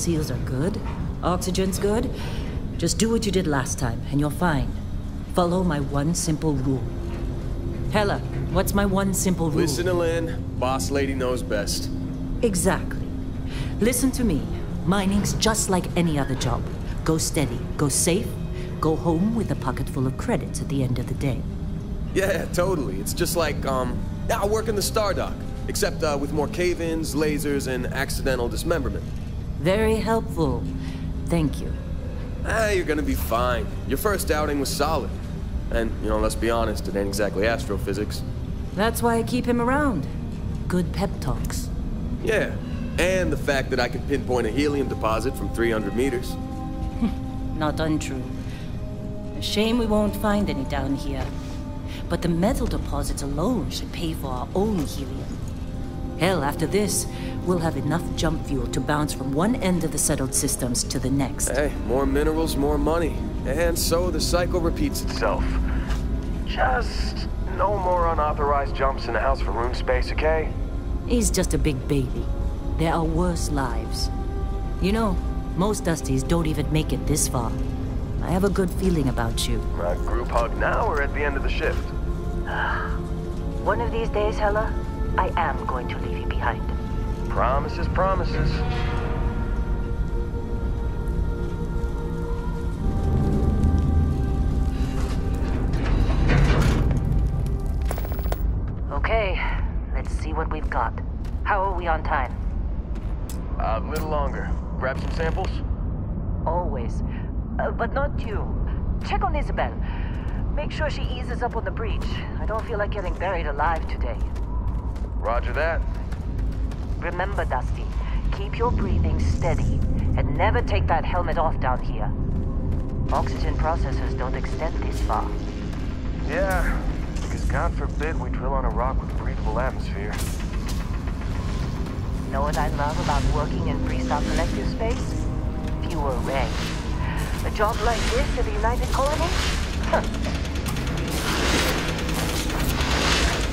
seals are good, oxygen's good, just do what you did last time, and you're fine. Follow my one simple rule. Hella, what's my one simple rule? Listen to Lynn. Boss lady knows best. Exactly. Listen to me. Mining's just like any other job. Go steady, go safe, go home with a pocket full of credits at the end of the day. Yeah, totally. It's just like, I work in the Star Dock. Except with more cave-ins, lasers, and accidental dismemberment. Very helpful. Thank you. You're gonna be fine. Your first outing was solid. And, let's be honest, it ain't exactly astrophysics. That's why I keep him around. Good pep talks. Yeah, and the fact that I can pinpoint a helium deposit from 300 meters. Not untrue. A shame we won't find any down here. But the metal deposits alone should pay for our own helium. Hell, after this, we'll have enough jump fuel to bounce from one end of the settled systems to the next. Hey, more minerals, more money. And so the cycle repeats itself. Just no more unauthorized jumps in the house for room space, okay? He's just a big baby. There are worse lives. Most Dusties don't even make it this far. I have a good feeling about you. A group hug now or at the end of the shift? One of these days, Hella, I am going to leave you behind. Promises, promises. Okay, let's see what we've got. How are we on time? A little longer. Grab some samples? Always. But not you. Check on Isabel. Make sure she eases up on the breach. I don't feel like getting buried alive today. Roger that. Remember, Dusty, keep your breathing steady and never take that helmet off down here. Oxygen processors don't extend this far. Yeah, because God forbid we drill on a rock with breathable atmosphere. Know what I love about working in Freestar Collective space? Fewer ranks. A job like this at the United Colony? Huh.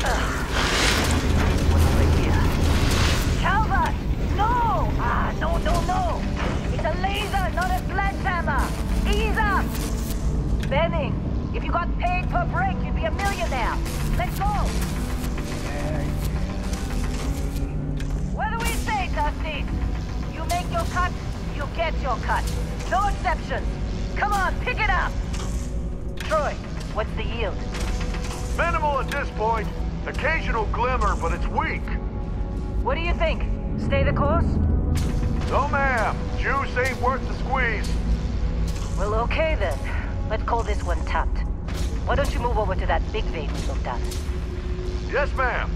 This one over here. Calvert! No! No! It's a laser, not a sledgehammer! Ease up! Benning, if you got paid per break, you'd be a millionaire. Let's go! What do we say, Dusty? You make your cut, you get your cut. No exceptions. Come on, pick it up! Troy, what's the yield? Minimal at this point. Occasional glimmer, but it's weak. What do you think? Stay the course? No, ma'am. Juice ain't worth the squeeze. Well, okay then. Let's call this one tapped. Why don't you move over to that big vein we looked at? Yes, ma'am.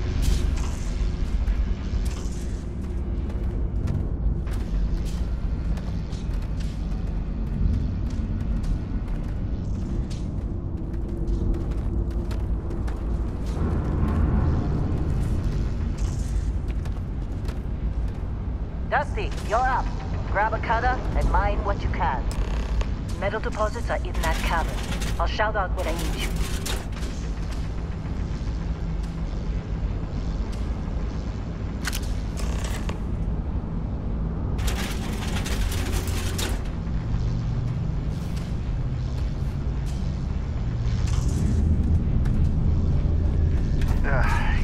Dusty, you're up. Grab a cutter and mine what you can. Metal deposits are in that cavern. I'll shout out when I need you.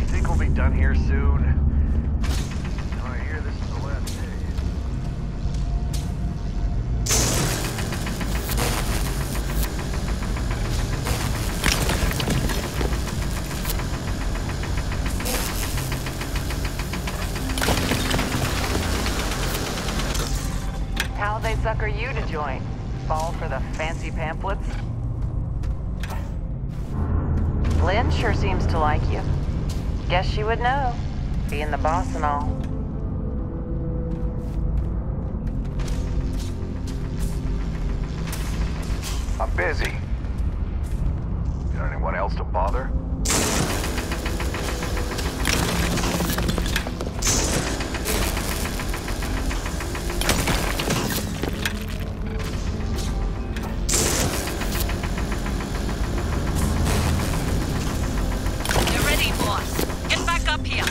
You think we'll be done here soon? I hear this is the last day. How'd they sucker you to join? Fall for the fancy pamphlets? Lynn sure seems to like you. Guess she would know, being the boss and all. I'm busy. Got anyone else to bother? You're ready, boss. Get back up here.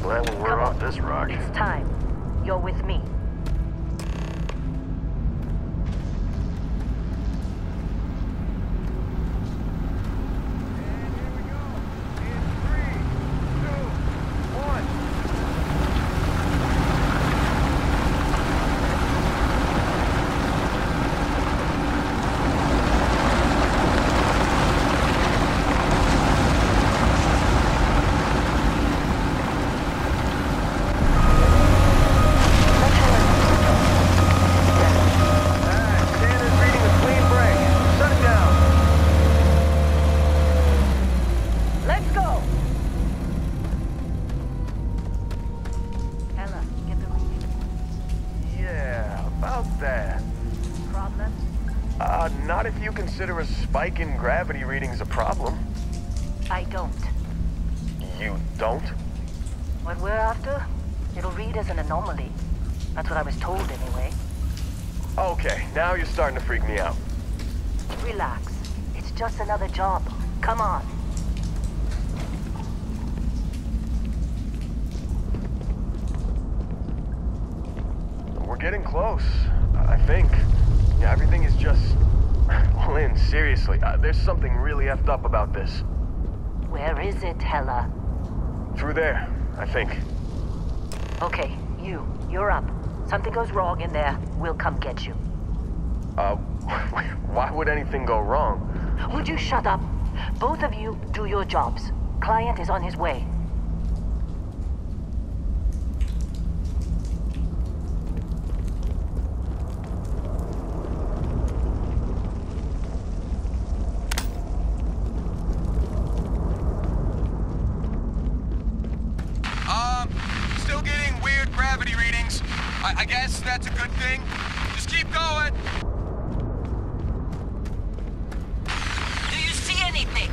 Glad we're Come off on. this rock. It's time. You're with me. Not if you consider a spike in gravity readings a problem. I don't. You don't? What we're after, it'll read as an anomaly. That's what I was told anyway. Okay, now you're starting to freak me out. Relax. It's just another job. Come on. We're getting close, I think. Yeah, everything is just... Lynn, seriously, there's something really effed up about this. Where is it, Hella? Through there, I think. Okay, you're up. Something goes wrong in there, we'll come get you. Why would anything go wrong? Would you shut up? Both of you do your jobs. Client is on his way. Still getting weird gravity readings. I guess that's a good thing. Just keep going. Do you see anything?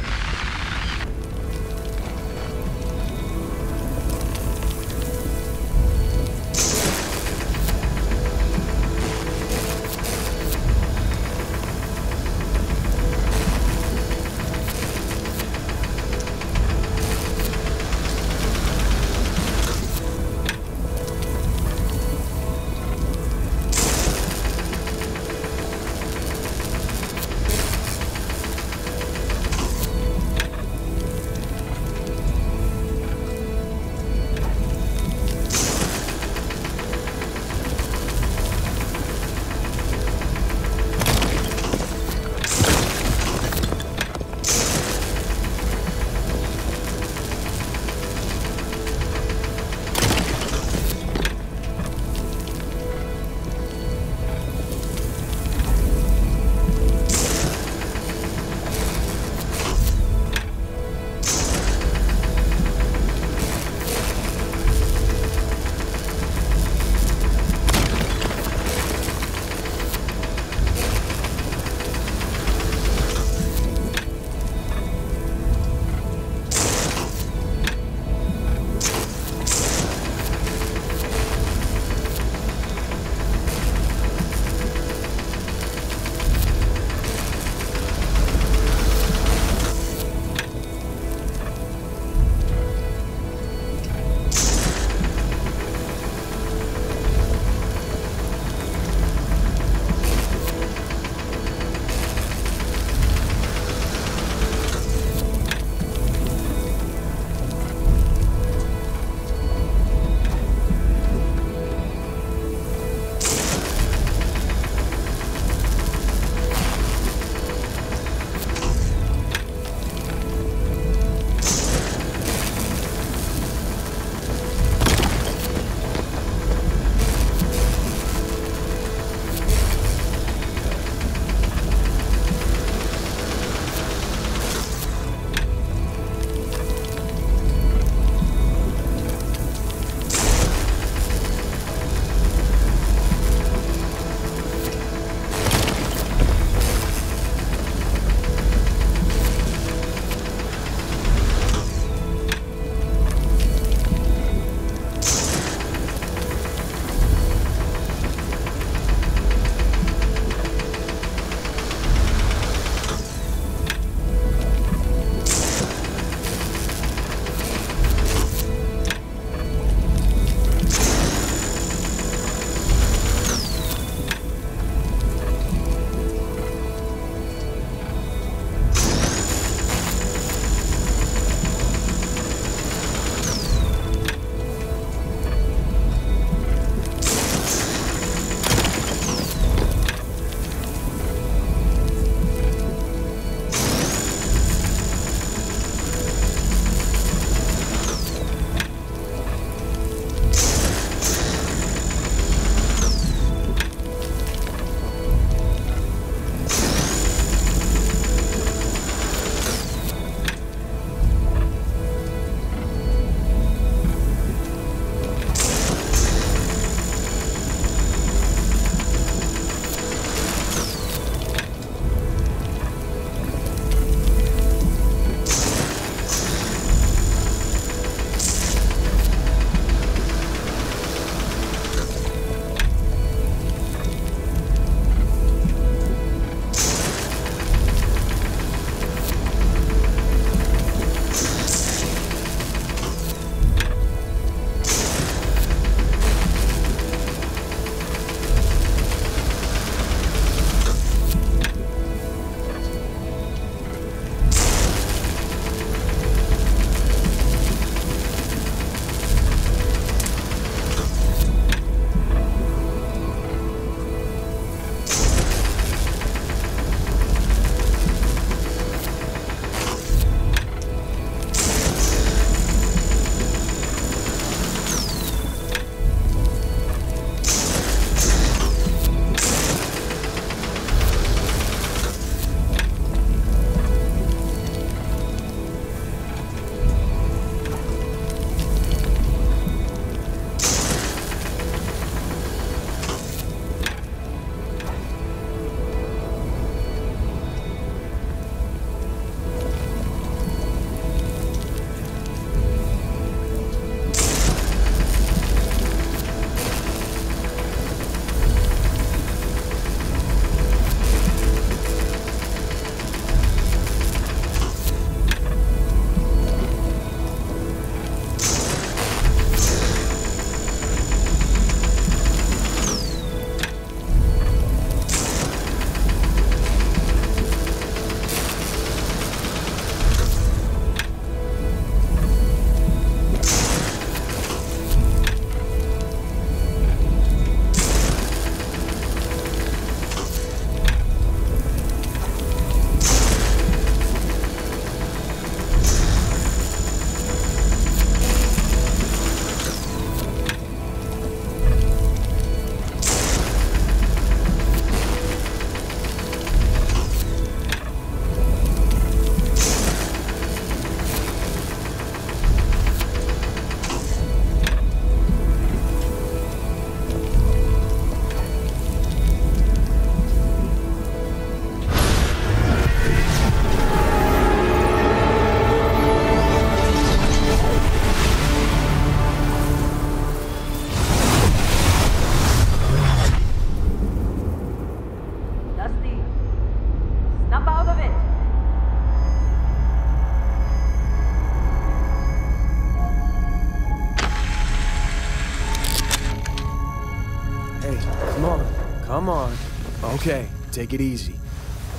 Come on. Okay, take it easy.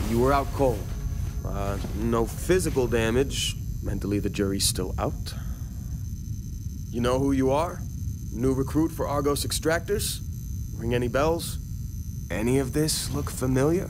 You were out cold. No physical damage. Mentally, the jury's still out. You know who you are? New recruit for Argos Extractors? Ring any bells? Any of this look familiar?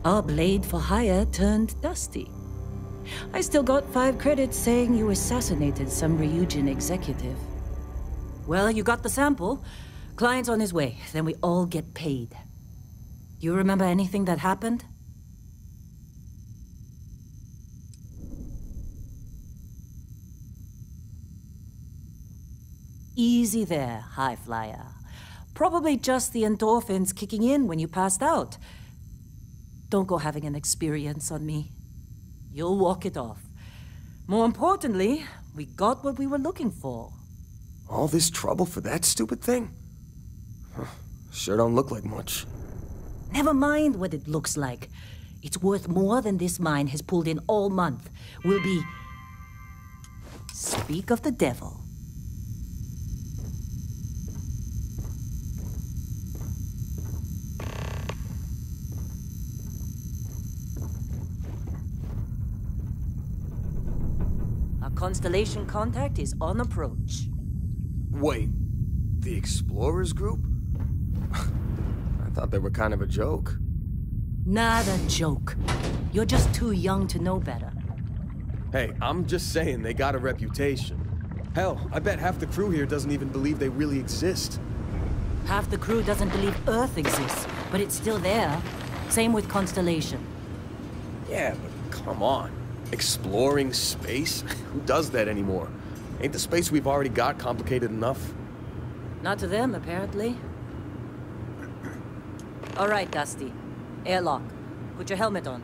Our blade for hire turned dusty. I still got 5 credits saying you assassinated some Ryujin executive. Well, you got the sample. Client's on his way, then we all get paid. You remember anything that happened? Easy there, high flyer. Probably just the endorphins kicking in when you passed out. Don't go having an experience on me. You'll walk it off. More importantly, we got what we were looking for. All this trouble for that stupid thing? Huh, sure don't look like much. Never mind what it looks like. It's worth more than this mine has pulled in all month. We'll be... Speak of the devil. Our constellation contact is on approach. Wait, the Explorers group? I thought they were kind of a joke. Not a joke. You're just too young to know better. Hey, I'm just saying they got a reputation. Hell, I bet half the crew here doesn't even believe they really exist. Half the crew doesn't believe Earth exists, but it's still there. Same with Constellation. Yeah, but come on. Exploring space? Who does that anymore? Ain't the space we've already got complicated enough? Not to them, apparently. All right, Dusty. Airlock. Put your helmet on.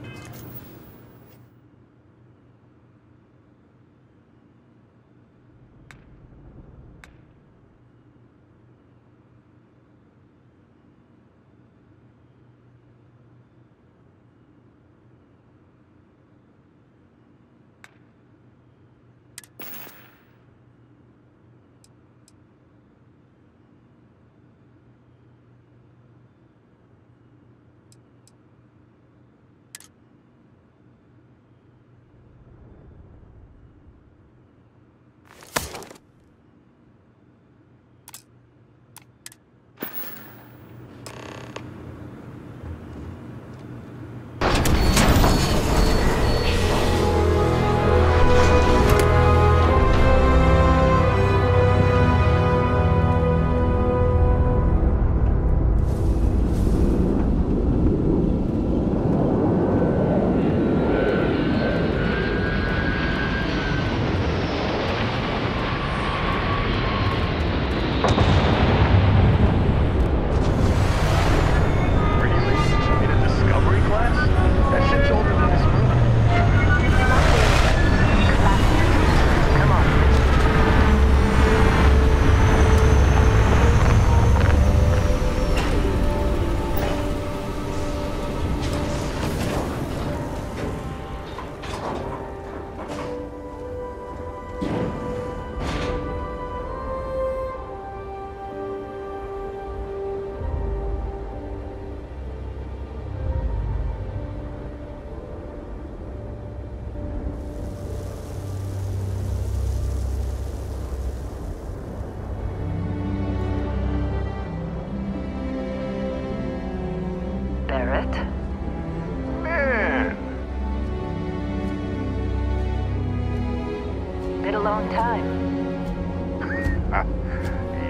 Long time.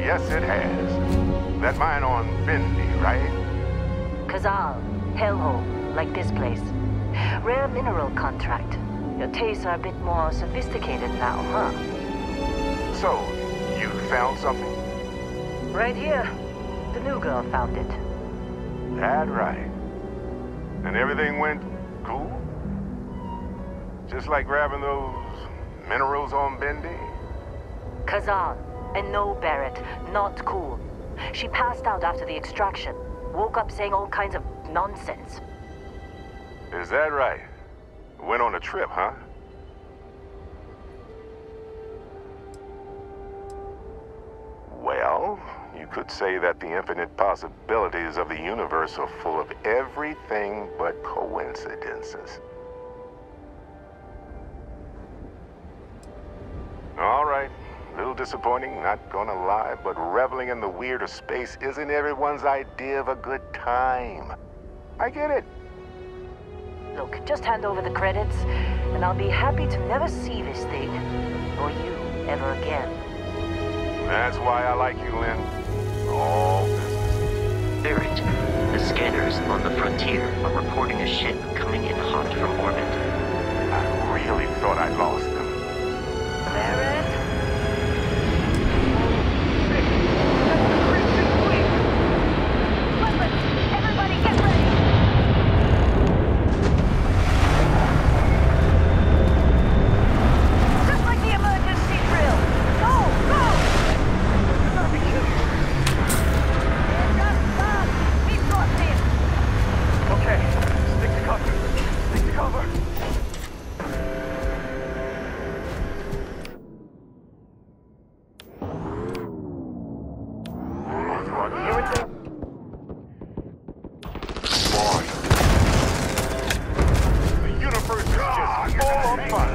Yes, it has. That mine on Bendy, right? Kazal, hellhole, like this place. Rare mineral contract. Your tastes are a bit more sophisticated now, huh? So, you found something? Right here. The new girl found it. That right. And everything went cool? Just like grabbing those minerals on Bendy? Kazan, and no, Barrett, not cool. She passed out after the extraction. Woke up saying all kinds of nonsense. Is that right? Went on a trip, huh? Well, you could say that the infinite possibilities of the universe are full of everything but coincidences. All right. A little disappointing, not gonna lie, but reveling in the weird of space isn't everyone's idea of a good time. I get it. Look, just hand over the credits, and I'll be happy to never see this thing, or you, ever again. That's why I like you, Lynn. All business. Barrett, the scanners on the frontier are reporting a ship coming in hot from orbit. I really thought I lost them. Barrett? Everybody get ready! Just like the emergency drill! Go! Go! You gotta be kidding! It just stopped! Keep crossing! Okay, stick to cover. Stick to cover. Do I hear anything? Boy. The universe is just full of fun.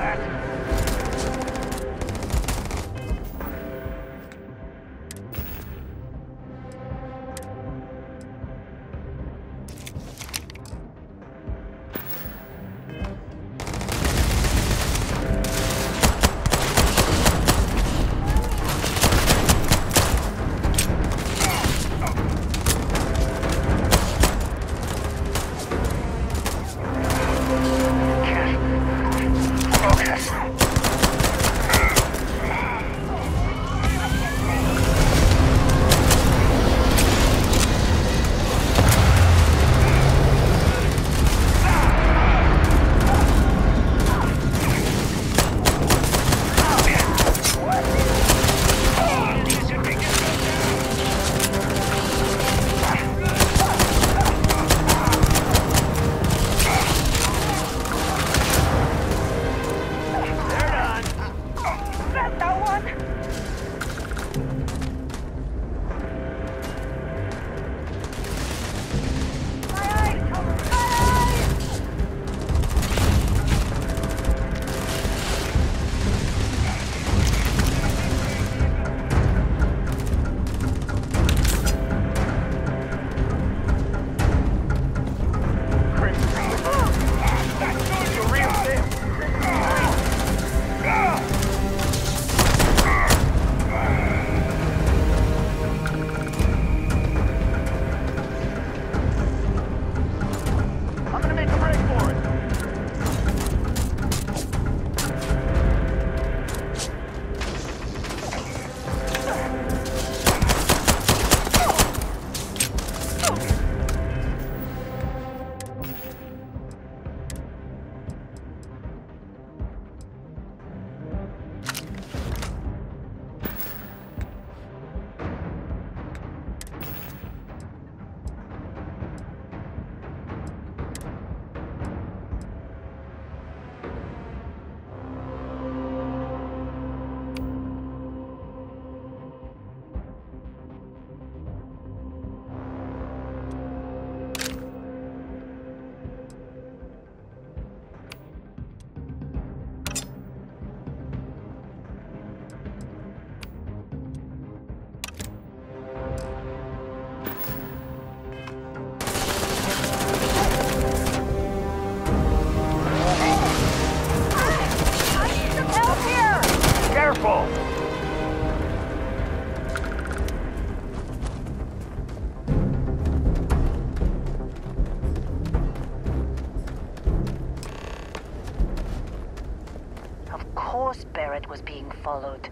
Barrett was being followed.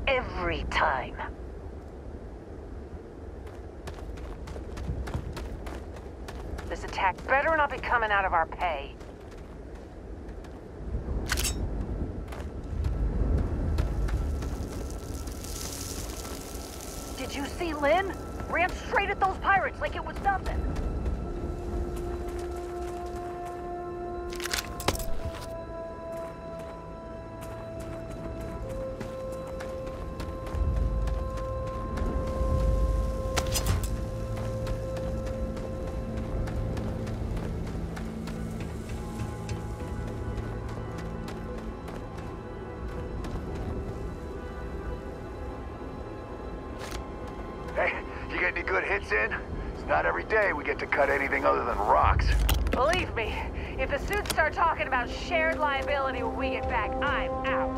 Every time. This attack better not be coming out of our pay. Did you see Lynn? Ran straight at those pirates like it was nothing. Hey, you get any good hits in? It's not every day we get to cut anything other than rocks. Believe me, If the suits start talking about shared liability when we get back, I'm out.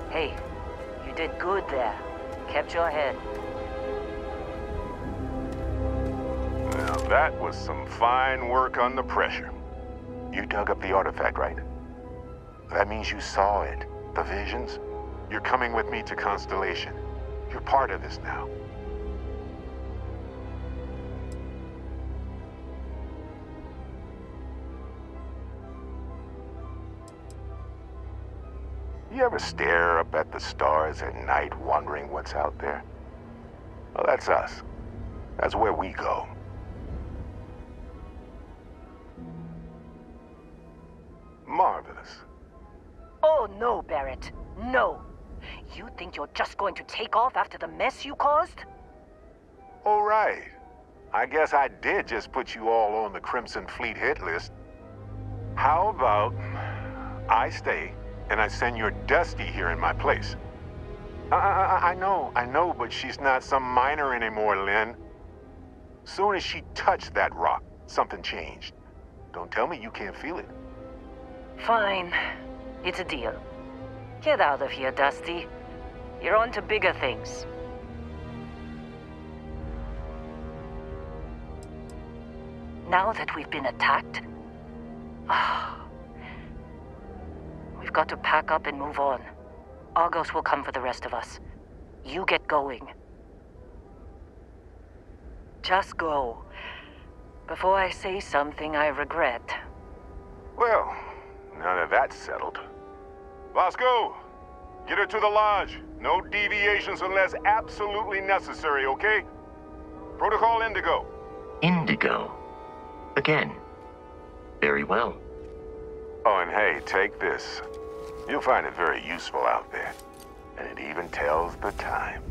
Hey, you did good there. Kept your head. Now that was some fine work under pressure. You dug up the artifact, right? That means you saw it. The visions? You're coming with me to Constellation. You're part of this now. You ever stare up at the stars at night wondering what's out there? Well, that's us. That's where we go. Marvelous. Oh, no, Barrett. No. You think you're just going to take off after the mess you caused? All right. I guess I did just put you all on the Crimson Fleet hit list. How about I stay and I send your Dusty here in my place? I know, but she's not some minor anymore, Lynn. Soon as she touched that rock, something changed. Don't tell me you can't feel it. Fine. It's a deal. Get out of here, Dusty. You're on to bigger things. Now that we've been attacked, we've got to pack up and move on. Argos will come for the rest of us. You get going. Just go. Before I say something I regret. Well, now that that's settled. Vasco, get her to the lodge. No deviations unless absolutely necessary, okay? Protocol Indigo. Indigo. Again. Very well. Oh, and hey, take this. You'll find it very useful out there. And it even tells the time.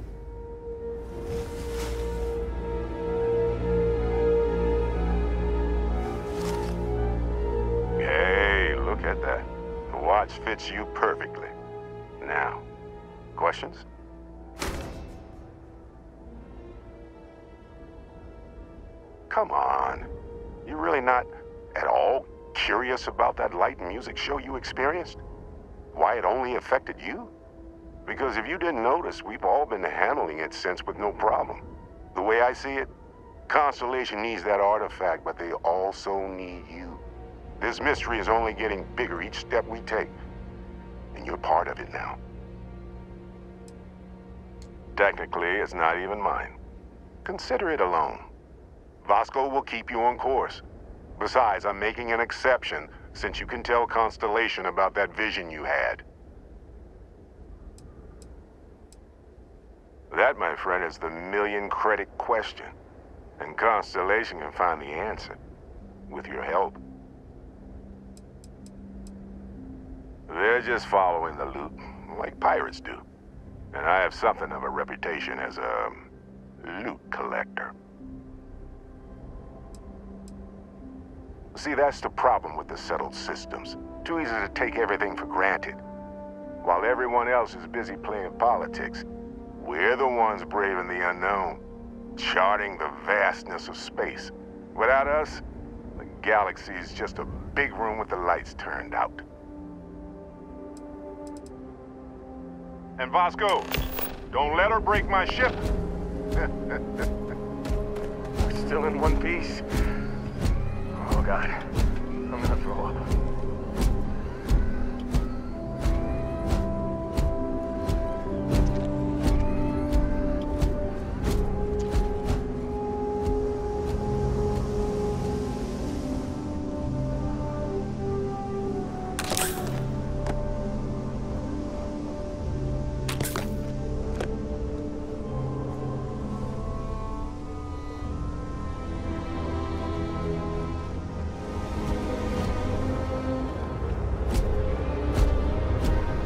Hey, look at that. The watch fits you perfectly. Now, questions? Come on. You're really not at all curious about that light and music show you experienced? Why it only affected you? Because if you didn't notice, we've all been handling it since with no problem. The way I see it, Constellation needs that artifact, but they also need you. This mystery is only getting bigger each step we take. And you're part of it now. Technically, it's not even mine. Consider it alone. Vasco will keep you on course. Besides, I'm making an exception since you can tell Constellation about that vision you had. That, my friend, is the million-credit question. And Constellation can find the answer. With your help. They're just following the loot, like pirates do. And I have something of a reputation as a loot collector. See, that's the problem with the settled systems. Too easy to take everything for granted. While everyone else is busy playing politics, we're the ones braving the unknown, charting the vastness of space. Without us, the galaxy is just a big room with the lights turned out. And Vasco, don't let her break my ship. We're still in one piece. Oh, God. I'm gonna throw up.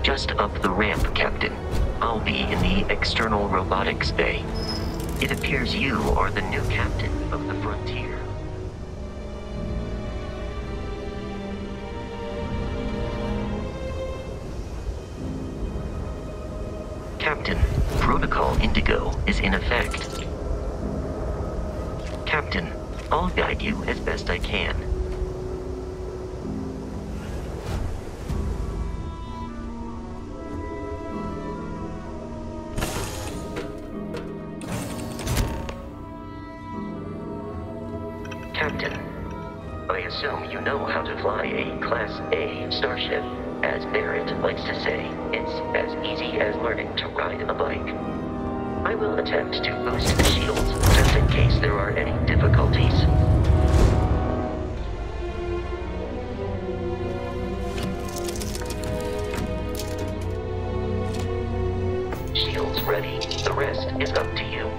Just up the ramp, Captain. I'll be in the external robotics bay. It appears you are the new captain of the Frontier. Captain. Protocol Indigo is in effect. Captain, I'll guide you as best I can. Captain, I assume you know how to fly a Class A starship. As Barrett likes to say, it's as easy as learning to ride a bike. I will attempt to boost the shields, just in case there are any difficulties. Shields ready. The rest is up to you.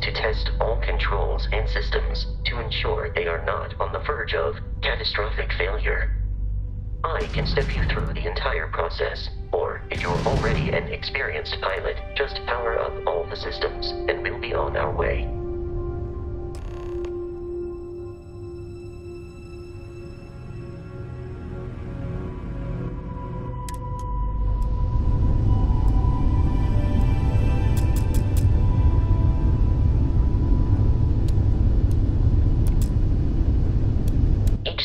To test all controls and systems to ensure they are not on the verge of catastrophic failure. I can step you through the entire process, or if you're already an experienced pilot, just power up all the systems and we'll be on our way.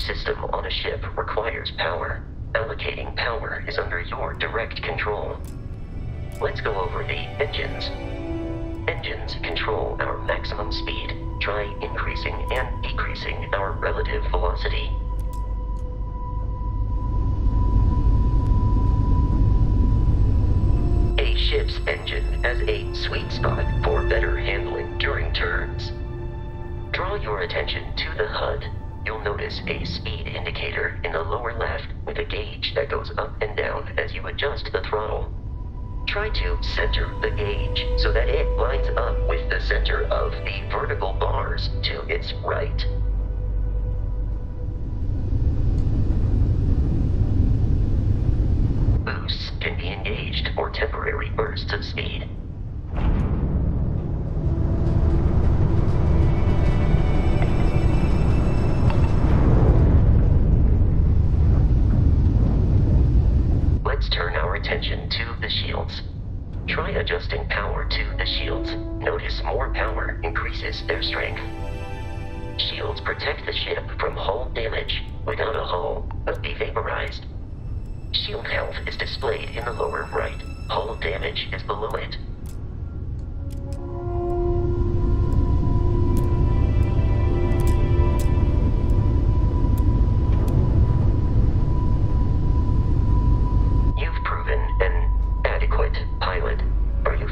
System on a ship requires power. Allocating power is under your direct control. Let's go over the engines. Engines control our maximum speed. Try increasing and decreasing our relative velocity. A ship's engine has a sweet spot for better handling during turns. Draw your attention to the HUD. You'll notice a speed indicator in the lower left with a gauge that goes up and down as you adjust the throttle. Try to center the gauge so that it lines up with the center of the vertical bars to its right. Boosts can be engaged for temporary bursts of speed. Let's turn our attention to the shields. Try adjusting power to the shields. Notice more power increases their strength. Shields protect the ship from hull damage. Without a hull, it'll be vaporized. Shield health is displayed in the lower right. Hull damage is below it.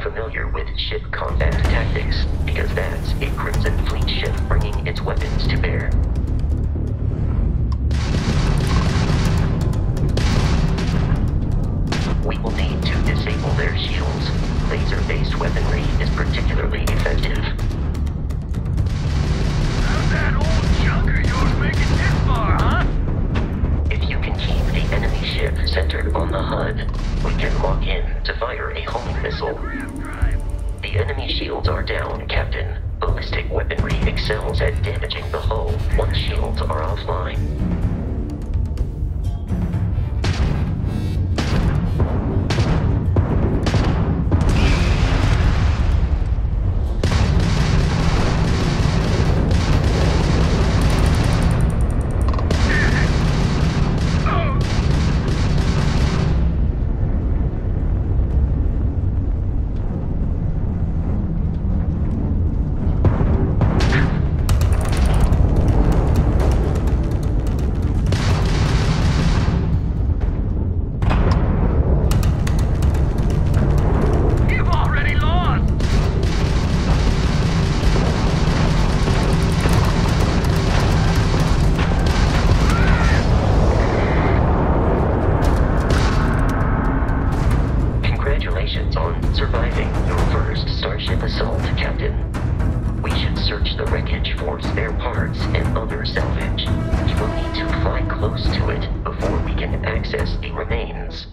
Familiar with ship combat tactics, because that's a Crimson Fleet ship bringing its weapons to bear. We will need to disable their shields. Laser-based weaponry is particularly effective. How's that old junk of yours make it this far, huh? If you can keep the enemy ship centered on the HUD, we can lock in to fire a homing missile. The enemy shields are down, Captain. Ballistic weaponry excels at damaging the hull once shields are offline. access the remains.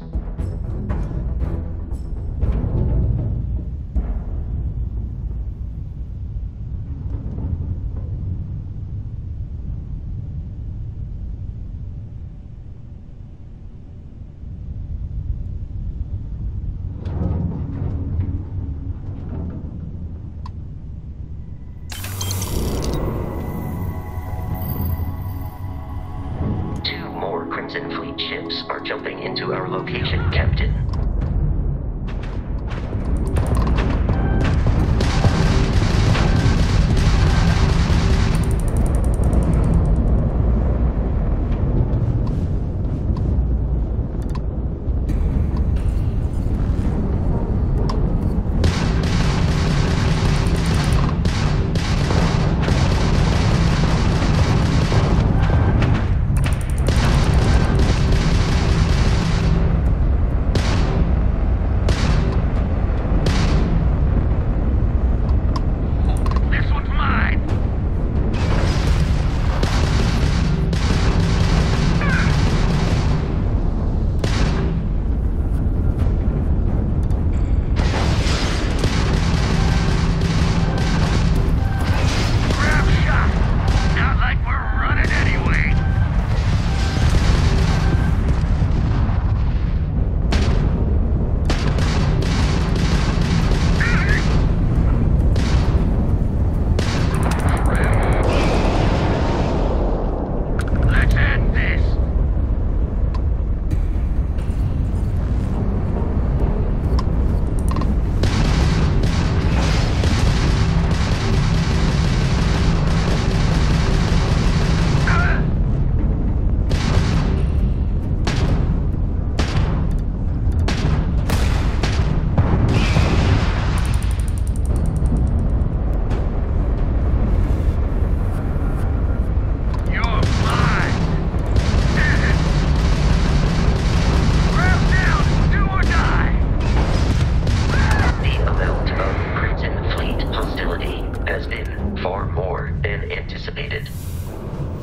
Crimson Fleet ships are jumping into our location, Captain.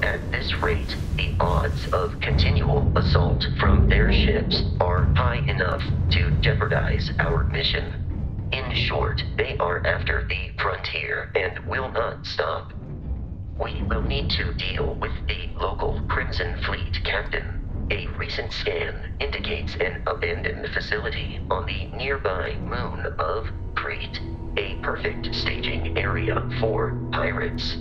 At this rate, the odds of continual assault from their ships are high enough to jeopardize our mission. In short, they are after the frontier and will not stop. We will need to deal with the local Crimson Fleet captain. A recent scan indicates an abandoned facility on the nearby moon of Crete, a perfect staging area for pirates.